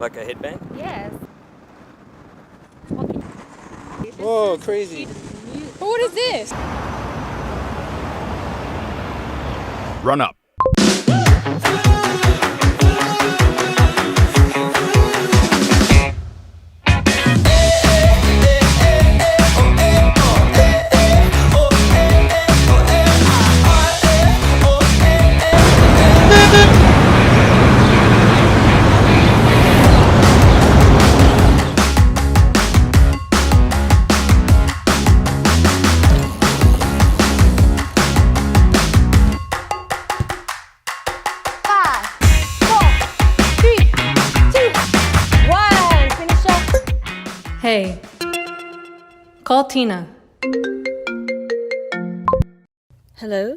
Like a headband? Yes. Whoa, crazy. What is this? Run up. Hey, call Tina. Hello?